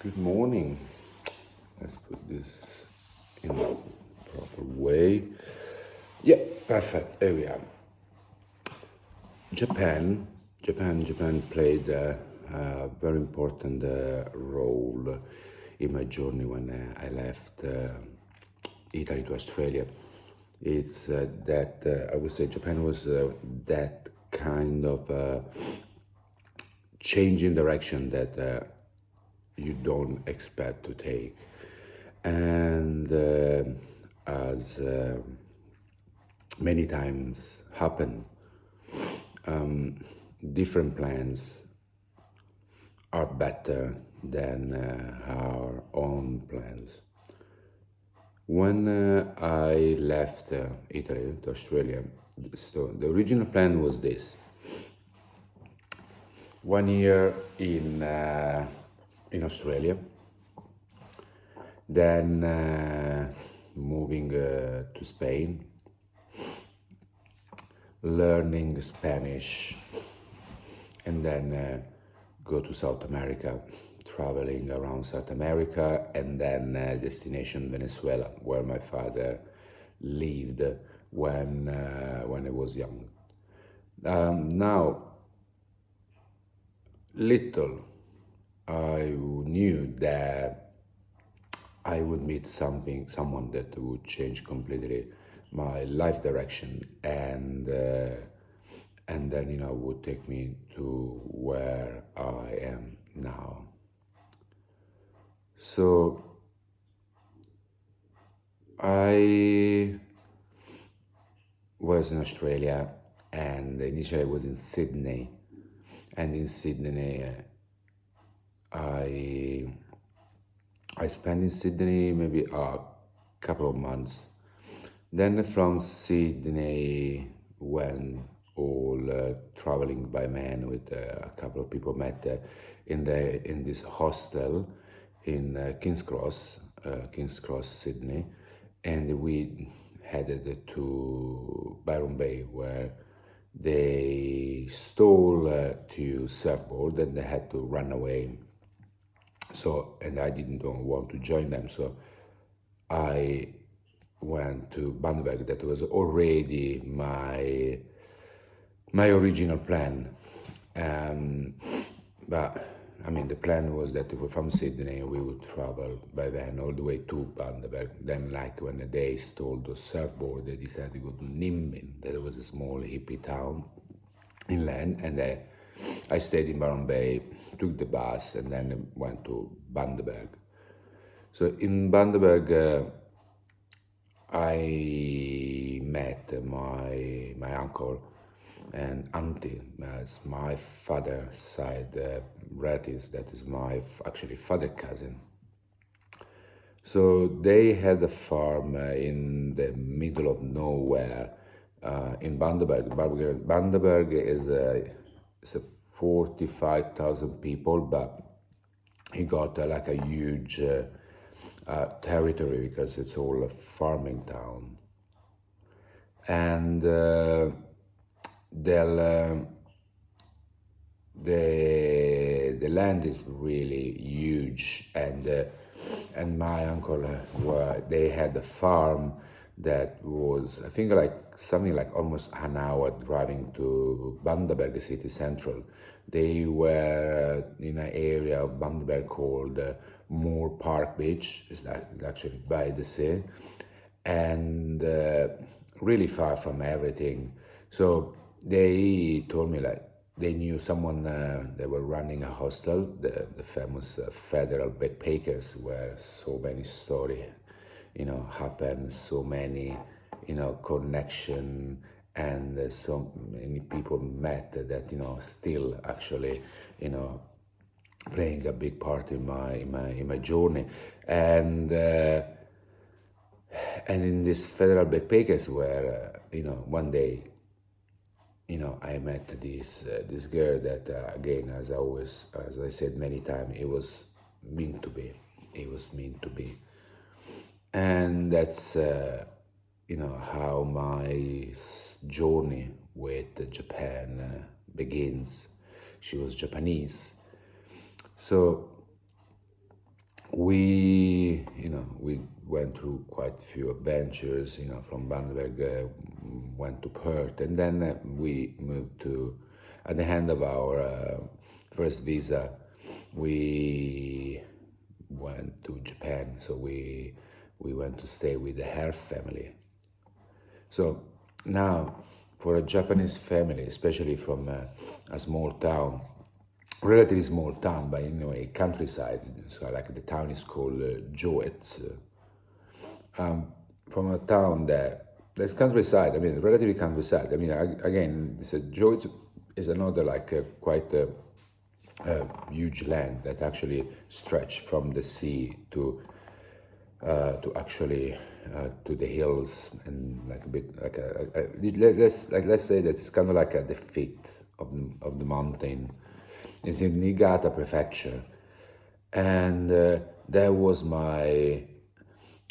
Good morning. Let's put this in the proper way. Yeah, perfect. There we are. Japan played a very important role in my journey when I left Italy to Australia. It's that I would say Japan was that kind of change in direction that you don't expect to take. And as many times happen, different plans are better than our own plans. When I left Italy to Australia, so the original plan was this: 1 year in Australia, then moving to Spain, learning Spanish, and then go to South America, traveling around South America, and then destination Venezuela, where my father lived when I was young. Now, little I knew that I would meet someone that would change completely my life direction, and then would take me to where I am now. So I was in Australia, and initially I was in Sydney, and in Sydney I I spent in Sydney maybe a couple of months. Then from Sydney went all traveling by man with a couple of people met in this hostel in Kings Cross, Sydney, and we headed to Byron Bay where they stole two surfboard and they had to run away. So, and I didn't want to join them, so I went to Bundaberg. That was already my original plan. But I mean, the plan was that from Sydney we would travel by van all the way to Bundaberg. Then, like when they stole the surfboard, they decided to go to Nimbin. That was a small hippie town inland, and I stayed in Byron Bay, took the bus, and then went to Bundaberg. So in Bundaberg, I met my uncle and auntie as my father's side relatives. That is my actually father cousin. So they had a farm in the middle of nowhere in Bundaberg. Bundaberg is a 45,000 people, but he got like a huge territory because it's all a farming town. And the land is really huge, and my uncle they had a farm that was, I think, like something like almost an hour driving to Bundaberg city central. They were in an area of Bundaberg called Moore Park Beach. It's actually by the sea, and really far from everything. So they told me like they knew someone, they were running a hostel, the famous federal backpackers, where so many stories, happen, so many, connection, and so many people met that, still actually, playing a big part in my journey. And in this federal backpackers where, one day, I met this girl that again, as I said many times, it was meant to be. It was meant to be, and that's how my journey with Japan begins. She was Japanese, so we went through quite a few adventures. From Bamberg, went to Perth, and then we moved to. At the end of our first visa, we went to Japan. So we went to stay with the Her family. So now, for a Japanese family, especially from a small town, relatively small town, but a countryside. So like the town is called Joets. From a town that's countryside. I mean, relatively countryside. I mean, again, Joets is another like quite huge land that actually stretch from the sea to actually to the hills, and like a bit like let's say that it's kind of like at the feet of the mountain. It's in Niigata prefecture, and that was my.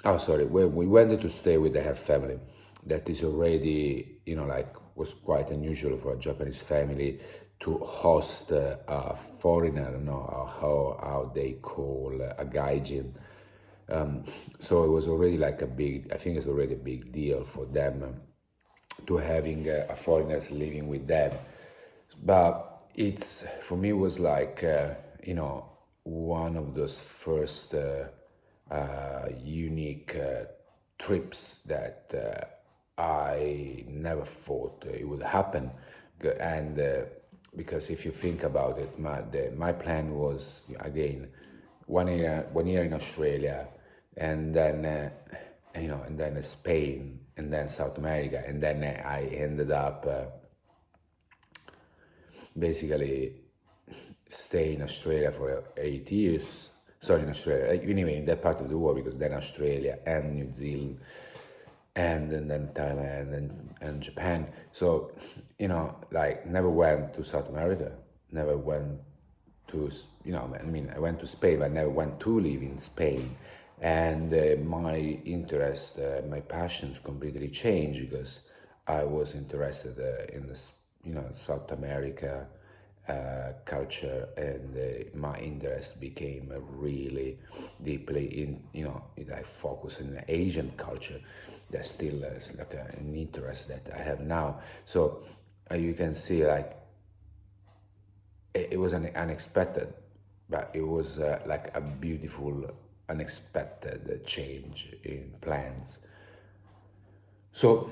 Oh, sorry. We went to stay with her family. That is already, like was quite unusual for a Japanese family to host a foreigner. How they call a gaijin. So it was already like a big. I think it's already a big deal for them to having a foreigners living with them. But it's for me was like one of those first unique trips that I never thought it would happen. And because if you think about it, my plan was again 1 year in Australia, and then and then Spain, and then South America, and then I ended up basically stay in Australia for 8 years. Sorry, in Australia. Anyway, in that part of the world, because then Australia and New Zealand, and then Thailand and Japan. So, like never went to South America, never went to, I mean, I went to Spain, but I never went to live in Spain. And my interest, my passions completely changed because I was interested in this, South America culture, and my interest became really deeply in, I focus in Asian culture. That's still like an interest that I have now. So you can see like it was an unexpected, but it was like a beautiful, unexpected change in plans. So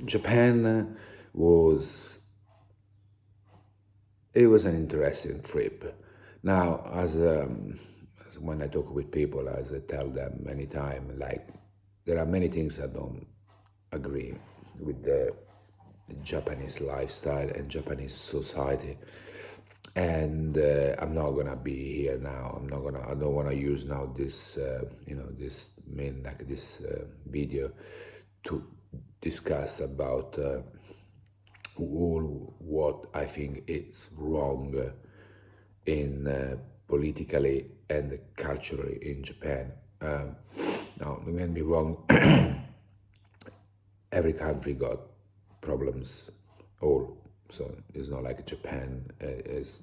Japan was it was an interesting trip. Now, as when I talk with people, as I tell them many times, like there are many things I don't agree with the Japanese lifestyle and Japanese society. And I'm not gonna be here now. I don't wanna use now this, this main like this video to discuss about all what I think is wrong in politically and culturally in Japan. Now, don't get me wrong. Every country got problems, all. So it's not like Japan is,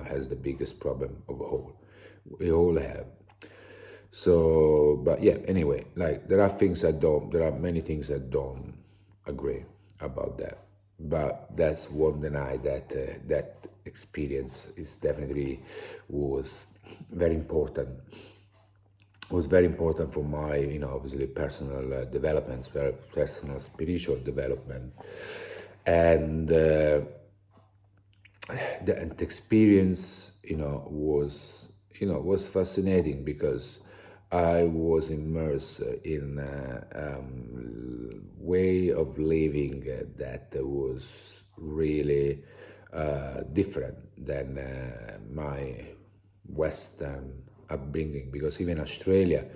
has the biggest problem of all. We all have. So, but yeah. Anyway, like there are many things I don't agree about that. But that's won't deny that that experience is definitely was very important was very important for my, obviously personal development, personal spiritual development, and the experience, was fascinating because I was immersed in a way of living that was really different than my Western upbringing. Because even Australia,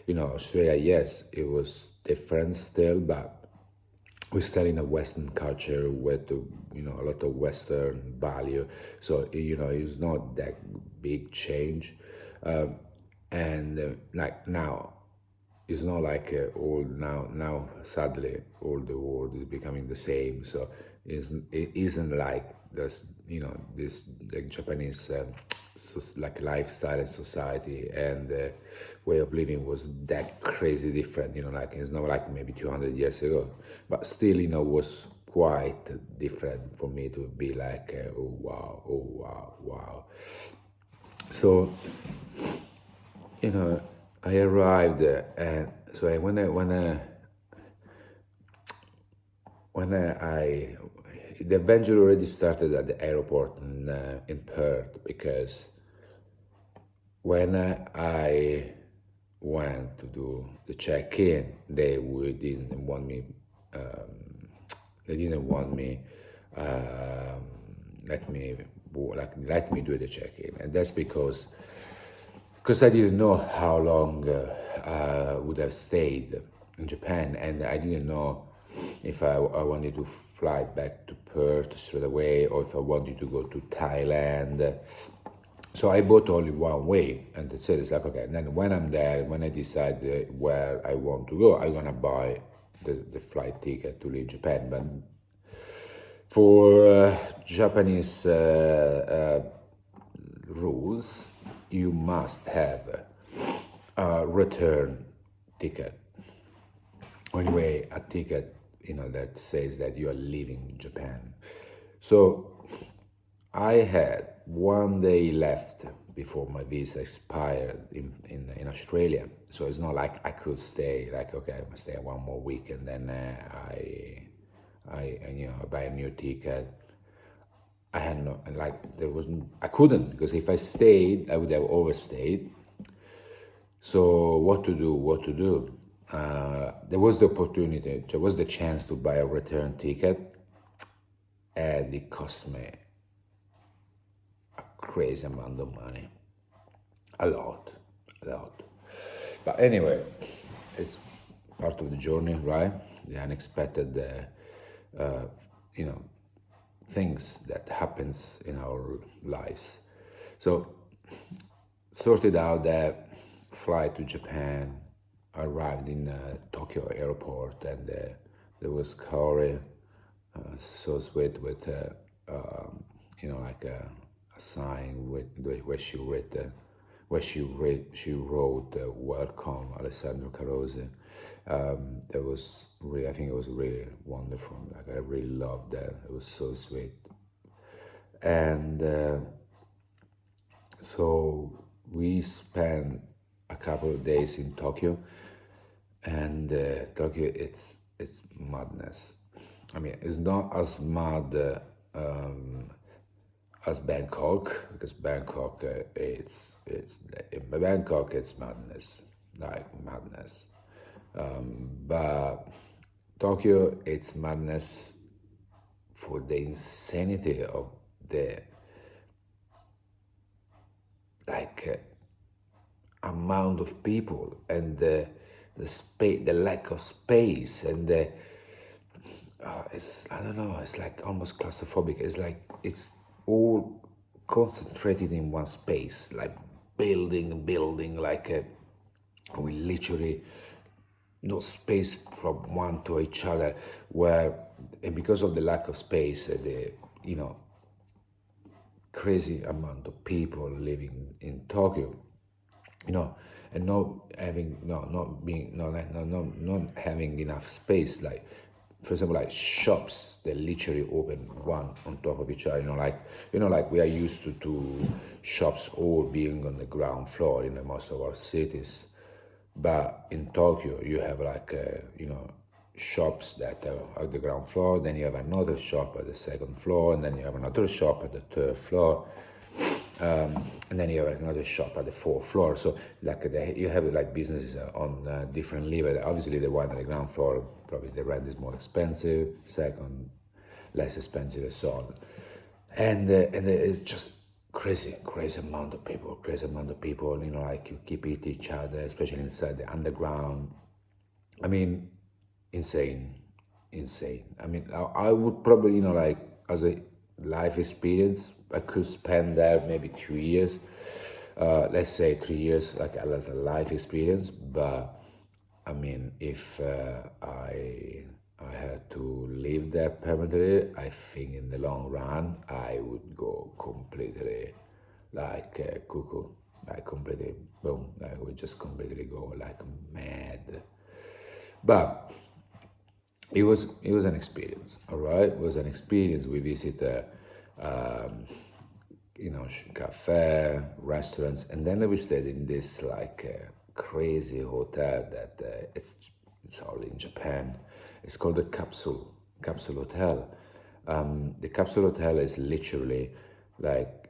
Australia, yes, it was different still, but we're still in a Western culture with a lot of Western value. So it's not that big change, and like now, it's not like all now. Now, sadly, all the world is becoming the same. So it isn't like this, this like Japanese like lifestyle and society and way of living was that crazy different. Like it's not like maybe 200 years ago, but still, was quite different for me to be like, oh wow, wow. So I arrived and so when I the adventure already started at the airport in Perth, because when I went to do the check-in, didn't want me. They didn't want me. Um, let me let me do the check-in, and that's because I didn't know how long I would have stayed in Japan, and I didn't know if I wanted to fly back to Perth straight away or if I wanted to go to Thailand. So I bought only one way, and that's it. It's like, okay, and then when I'm there, when I decide where I want to go, I'm gonna buy the flight ticket to leave Japan. But for Japanese rules, you must have a return ticket. Anyway, a ticket, that says that you are leaving Japan. So I had one day left before my visa expired in Australia. So it's not like I could stay, like, okay, I'm gonna stay 1 more week and then I buy a new ticket. I had no, like, there wasn't, I couldn't, because if I stayed, I would have overstayed. So what to do? What to do? There was the opportunity, there was the chance to buy a return ticket, and it cost me a crazy amount of money, a lot, a lot. But anyway, it's part of the journey, right? The unexpected, you know, things that happens in our lives. So sorted out that flight to Japan, arrived in Tokyo airport, and there was Kaori, so sweet, with like a sign with where she wrote welcome Alessandro Carosi. That was really, I think it was really wonderful. Like, I really loved that. It was so sweet. And so we spent a couple of days in Tokyo, and Tokyo, it's madness. I mean, it's not as mad as Bangkok, because Bangkok, it's in Bangkok it's madness, like madness. But Tokyo, it's madness for the insanity of the, like, amount of people, and the space, the lack of space, and the it's, I don't know, it's like almost claustrophobic. It's like it's all concentrated in one space, like building, like we literally no space from one to each other. Where, and because of the lack of space, the you know crazy amount of people living in Tokyo, and not having enough space. Like, for example, like shops that literally open one on top of each other. Like we are used to shops all being on the ground floor in most of our cities, but in Tokyo you have like shops that are at the ground floor. Then you have another shop at the second floor, and then you have another shop at the third floor, and then you have another shop at the fourth floor. So like you have like businesses on different levels. Obviously, the one at the ground floor, probably the rent is more expensive. Second, less expensive, and so on. And it's just crazy amount of people, crazy amount of people. Like, you keep eating each other, especially inside the underground. I mean, insane, insane. I mean, I would probably, like, as a life experience, I could spend there maybe 2 years, let's say 3 years, like as a life experience. But I mean, if I had to live there permanently, I think in the long run I would go completely like cuckoo, like completely boom, like we just completely go like mad. But it was an experience, all right. It was an experience. We visit cafe, restaurants, and then we stayed in this like crazy hotel that it's all in Japan. It's called the Capsule Hotel. The Capsule Hotel is literally like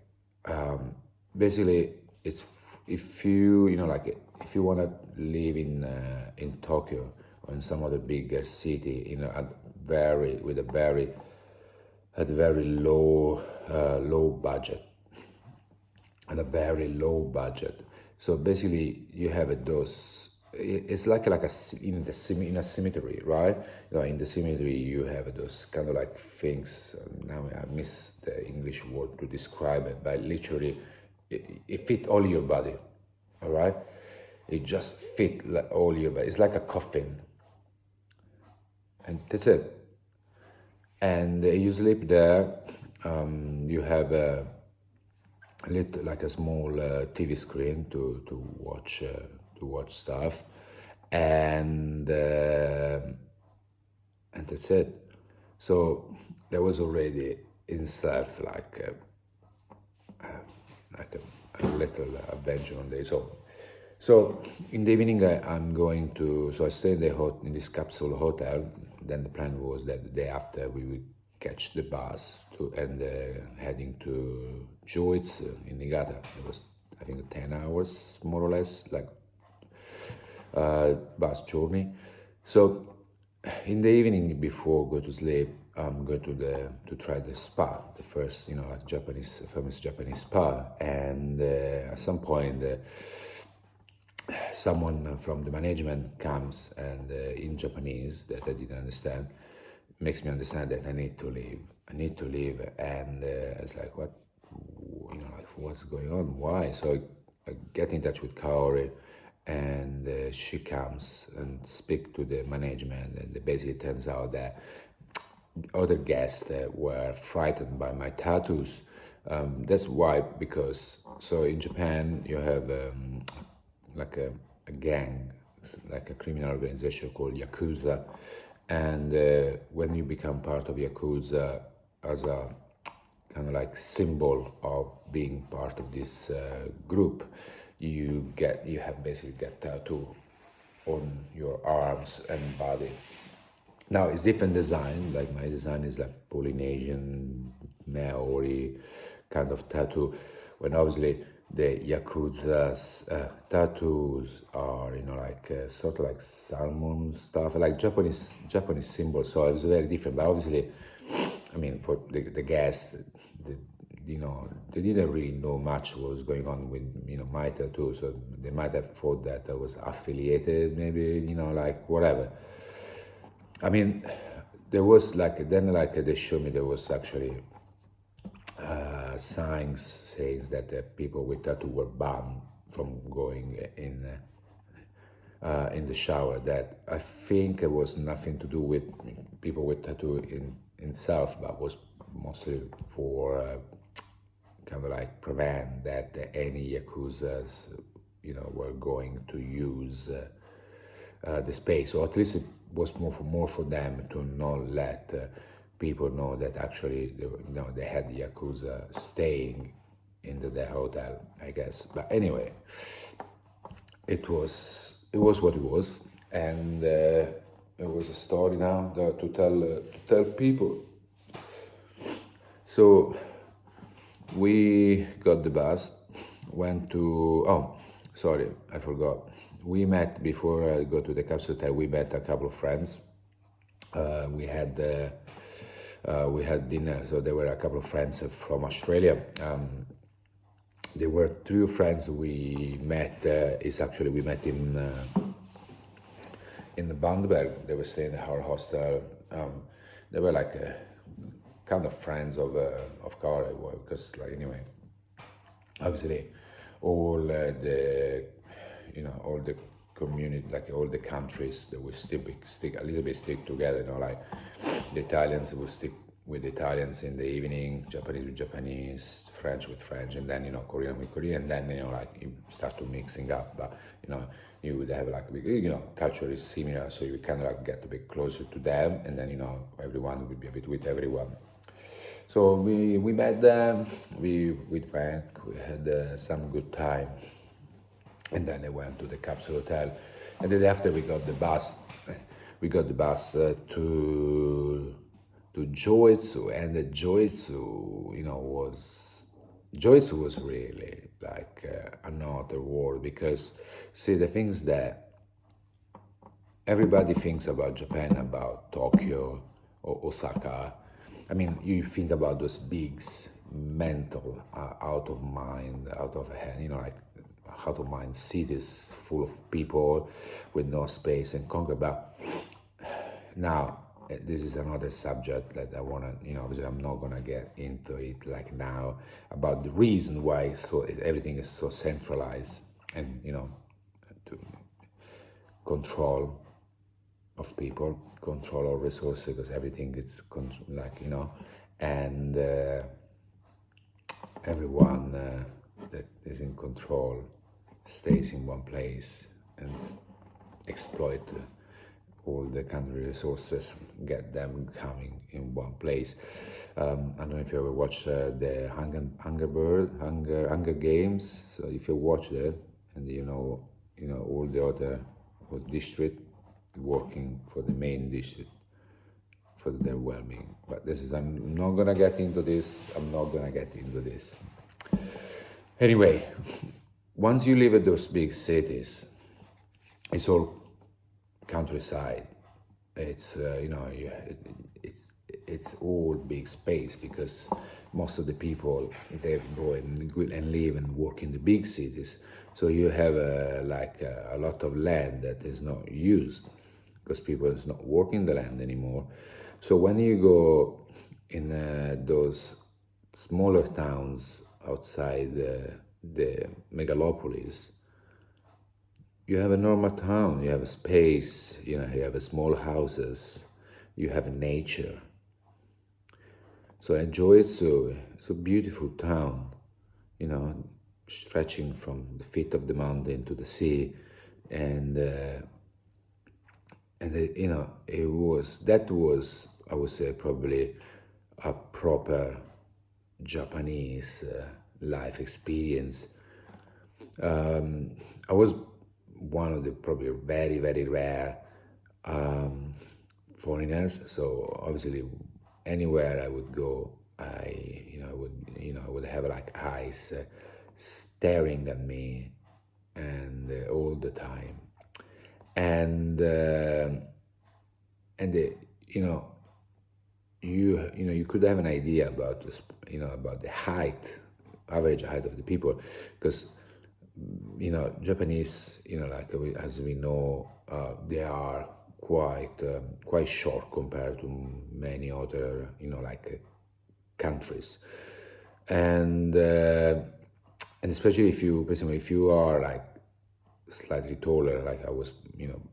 basically if like if you want to live in Tokyo or in some other bigger city, at very with a very at very low budget, at a very low budget. So basically, you have those. It's like in in a cemetery, right? In the cemetery, you have those kind of like things. Now I miss the English word to describe it, but literally, it fit all your body, all right? It just fit like all your body. It's like a coffin, and that's it. And you sleep there. You have a little like a small TV screen to watch stuff, and that's it. So there was already in itself a little adventure on day. So in the evening, I'm going to. So I stay in in this capsule hotel. Then the plan was that the day after we would catch the bus to and heading to Joitz in Niigata. It was I think 10 hours more or less, like bus journey. So in the evening before go to sleep, I'm going to try the spa, the first like Japanese famous Japanese spa, and at some point. Someone from the management comes and in Japanese that I didn't understand makes me understand that I need to leave. I need to leave, and it's like what, like what's going on? Why? So I get in touch with Kaori, and she comes and speak to the management, and it basically turns out that other guests were frightened by my tattoos. That's why, because so in Japan you have like a gang, like a criminal organization called Yakuza, and when you become part of Yakuza as a kind of like symbol of being part of this group, you have basically get tattoo on your arms and body. Now it's different design. Like my design is like Polynesian, Maori kind of tattoo. When obviously the Yakuza's tattoos are, like sort of like salmon stuff, like Japanese symbols. So it's very different. But obviously, I mean, for the guests, the, they didn't really know much what was going on with my tattoo. So they might have thought that I was affiliated, maybe like whatever. I mean, there was like they showed me there was actually signs saying that people with tattoo were banned from going in the shower. That I think it was nothing to do with people with tattoo in self, but was mostly for kind of like prevent that any yakuza's were going to use the space, or at least it was more for them to not let people know that actually they had the yakuza staying in their hotel, I guess. But anyway, it was what it was, and it was a story now to tell people. So we got the bus, went to. Oh, sorry, I forgot. We met before I go to the capsule hotel. We met a couple of friends. We had dinner. So there were a couple of friends from Australia. There were two friends we met. Is actually we met in the Bandberg. They were staying at our hostel. They were like kind of friends of Kaori, because like anyway, obviously all all the community, like all the countries that will stick a little bit stick together. Like the Italians will stick with Italians in the evening, Japanese with Japanese, French with French, and then Korean with Korean, and then like you start to mixing up, but you would have like culture is similar, so you kind of like get a bit closer to them, and then everyone would be a bit with everyone. So we met them, we drank, we had some good time, and then I went to the capsule hotel, and then after we got the bus, to Joitsu, and the Joitsu, Joitsu was really like another world, because see, the things that everybody thinks about Japan, about Tokyo or Osaka. I mean, you think about those bigs, mental, out of mind, out of hand, like out of mind cities full of people with no space and conquer. But now, this is another subject that I wanna, obviously I'm not gonna get into it like now, about the reason why everything is so centralized, and to control of people, control of resources, because everything is and everyone that is in control stays in one place and exploit all the country resources, get them coming in one place. I don't know if you ever watched the Hunger Games. So if you watch that, and all the other district working for the main district for their well-being. But I'm not gonna get into this. Anyway, once you live at those big cities, it's all countryside. It's it's all big space, because most of the people, they go and live and work in the big cities. So you have a lot of land that is not used, because people is not working the land anymore. So when you go in those smaller towns outside the megalopolis, you have a normal town, you have a space, you have a small houses, you have nature. So I enjoy it. It's a beautiful town, stretching from the feet of the mountain to the sea, and that was, I would say, probably a proper Japanese life experience. I was one of the probably very, very rare foreigners. So obviously, anywhere I would go, I would have like eyes staring at me, and all the time, and you could have an idea about this, about the average height of the people, because Japanese, as we know, they are quite short compared to many other, countries, and especially if you are like slightly taller, like I was,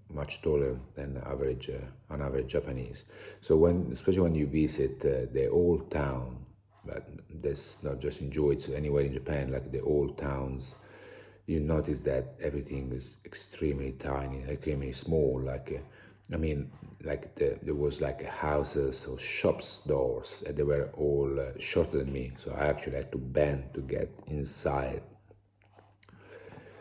much taller than on average Japanese. So especially when you visit the old town, but that's not just in Joe, it's anywhere in Japan, like the old towns, you notice that everything is extremely tiny, extremely small. There was like houses or shops doors, and they were all shorter than me. So I actually had to bend to get inside.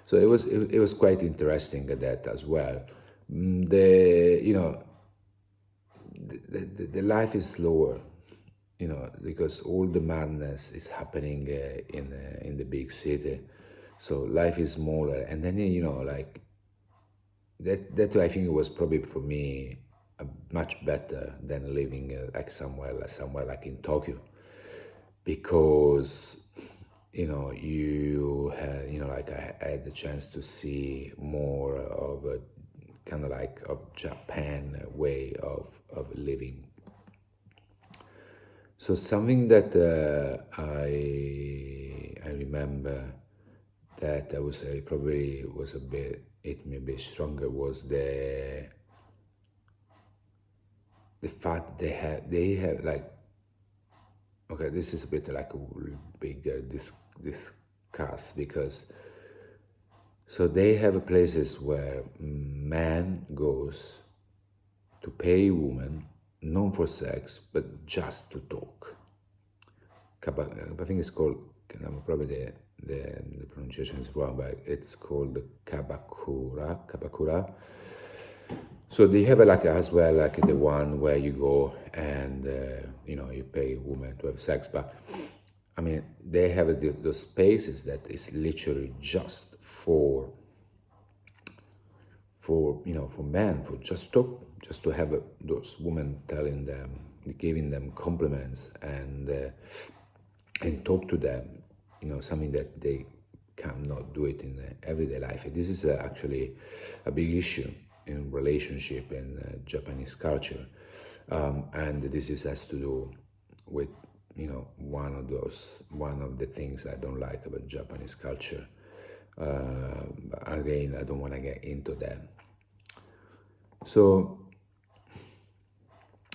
So it was quite interesting at that as well. The you know the life is slower, because all the madness is happening in the big city. So life is smaller, and then like that I think it was probably for me much better than living like somewhere like in Tokyo, because like I had the chance to see more of a kind of like of Japan way of living. So something that I remember that I would say probably was a bit, hit me a bit stronger, was the fact they have like okay, this is a bit like a bigger discuss, because so they have places where man goes to pay woman, not for sex, but just to talk. I think it's called, probably the pronunciation is wrong, but it's called kabakura. Kabakura. So they have like as well like the one where you go and you pay a woman to have sex, but I mean they have those spaces that is literally just for men, for just talk, just to have those women telling them, giving them compliments, and talk to them, something that they cannot do it in everyday life. This is actually a big issue in relationship in Japanese culture, and this has to do with one of the things I don't like about Japanese culture. Again, I don't want to get into that. So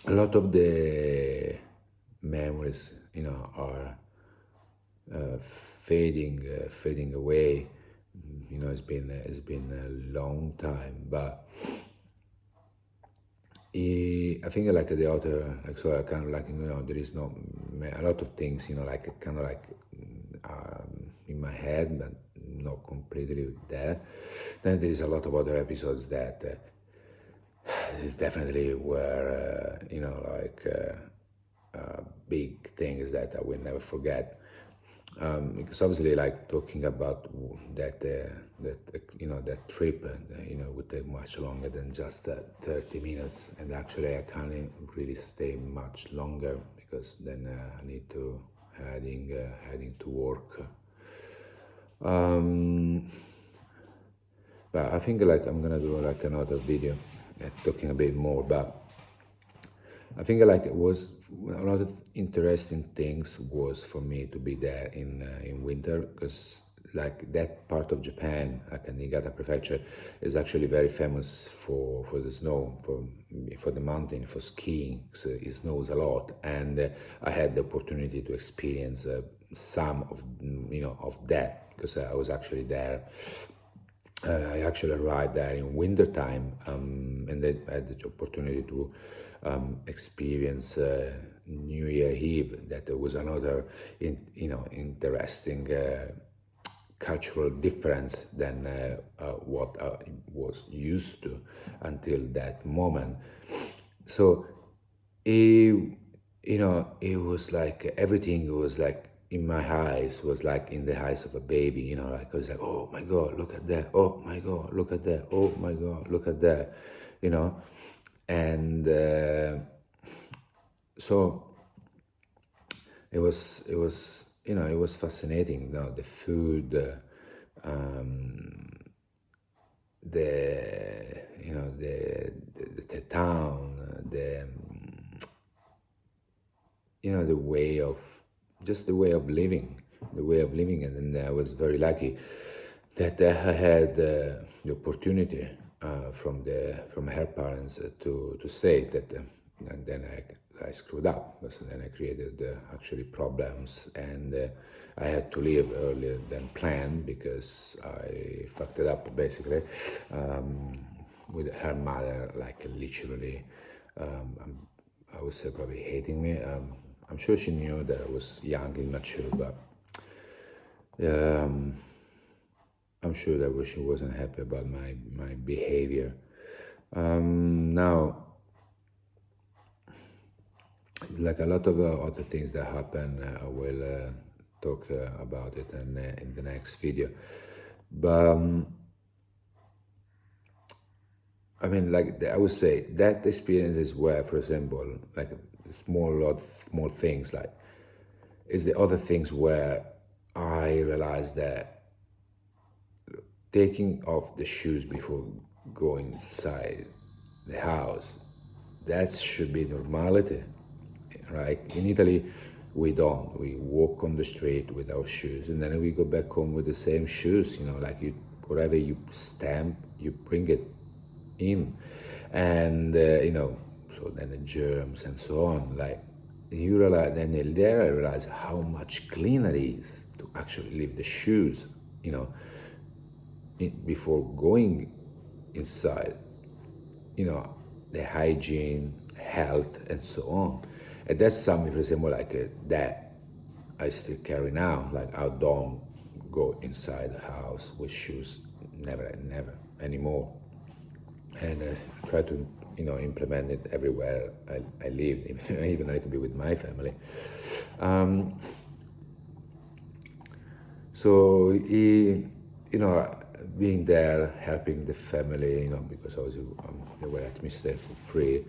a lot of the memories, are fading away. It's been a long time, but I think like the author, like, so I kind of like, there is no a lot of things, like kind of like in my head, but not completely there. Then there is a lot of other episodes that this is definitely where big things that I will never forget. Because obviously, like talking about that trip, and would take much longer than just 30 minutes. And actually, I can't really stay much longer, because then I need to heading to work. But I think like I'm gonna do like another video talking a bit more. But I think like it was a lot of interesting things was for me to be there in winter, because like that part of Japan, like in Niigata Prefecture, is actually very famous for the snow, for the mountain, for skiing. So it snows a lot, and I had the opportunity to experience some of that, because I was actually there. I actually arrived there in winter time, and then I had the opportunity to experience New Year Eve. That was another, interesting cultural difference than what I was used to until that moment. So it was like everything was like in my eyes was like in the eyes of a baby, like I was like, oh my God, look at that. Oh my God, look at that. Oh my God, look at that, you know. And so it was fascinating, the food, the town, the way of just the way of living. And then I was very lucky that I had the opportunity from her parents to stay that, and then I screwed up, so then I created actually problems, and I had to leave earlier than planned because I fucked it up basically, with her mother like literally, I would say probably hating me. I'm sure she knew that I was young, immature, but I'm sure that she wasn't happy about my behavior. Now, like a lot of other things that happen, I will talk about it in the next video. But I mean, like I would say that experience is where, for example, like small things, like is the other things where I realized that taking off the shoes before going inside the house, that should be normality, right? In Italy, we don't. We walk on the street with our shoes, and then we go back home with the same shoes. Like whatever you stamp, you bring it in, and so then the germs and so on. Like you realize, and there I realized how much cleaner it is to actually leave the shoes, you know, before going inside, you know, the hygiene, health, and so on. And that's something, for example, like that I still carry now. Like I don't go inside the house with shoes, never and never anymore. And try to, you know, implement it everywhere I live, even a little bit with my family. Um, So you know, being there, helping the family, you know, because obviously they were let me stay for free,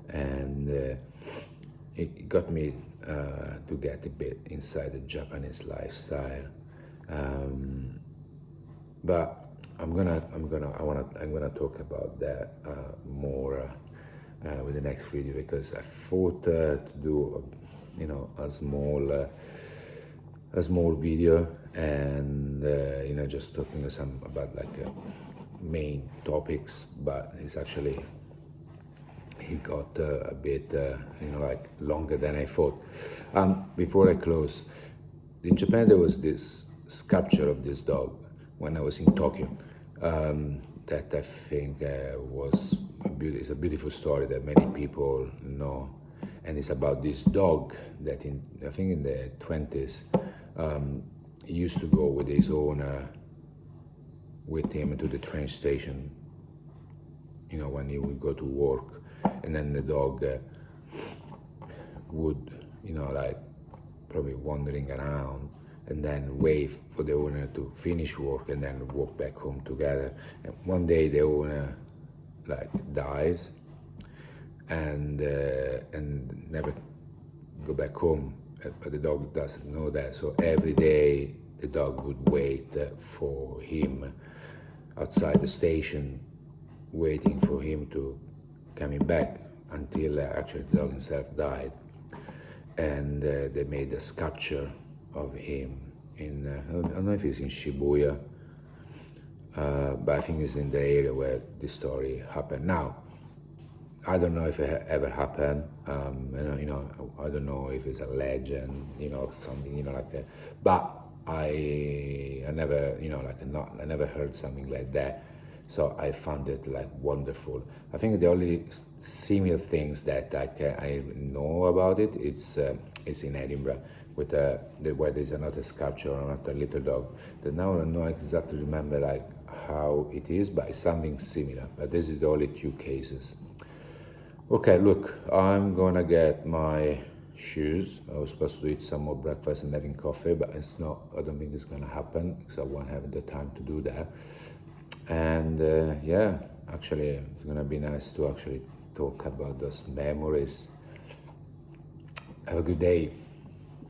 and it got me to get a bit inside the Japanese lifestyle. Um, but I'm gonna talk about that more with the next video, because I thought to do, you know, a small video, and you know, just talking some about like main topics, but it's actually he got a bit you know, like longer than I thought. Before I close, in Japan there was this sculpture of this dog when I was in Tokyo, that I think was it's a beautiful story that many people know, and it's about this dog that I think in the 20s, he used to go with his owner with him to the train station, you know, when he would go to work, and then the dog would, you know, like probably wandering around, and then wait for the owner to finish work and then walk back home together. And one day the owner like dies, and never go back home, but the dog doesn't know that. So every day the dog would wait for him outside the station, waiting for him to coming back, until actually the dog himself died. And they made a sculpture of him in I don't know if it's in Shibuya, but I think it's in the area where this story happened. Now, I don't know if it ever happened. You know, I don't know if it's a legend, you know, something, you know, like that. But I never, you know, like I never heard something like that. So I found it like wonderful. I think the only similar things that I know about it, it's in Edinburgh, with where there's another sculpture or another little dog. That now I don't know exactly remember like how it is, but it's something similar. But this is the only two cases. Okay, look, I'm gonna get my shoes. I was supposed to eat some more breakfast and having coffee, but it's not, I don't think it's gonna happen because I won't have the time to do that. And yeah, actually, it's gonna be nice to actually talk about those memories. Have a good day.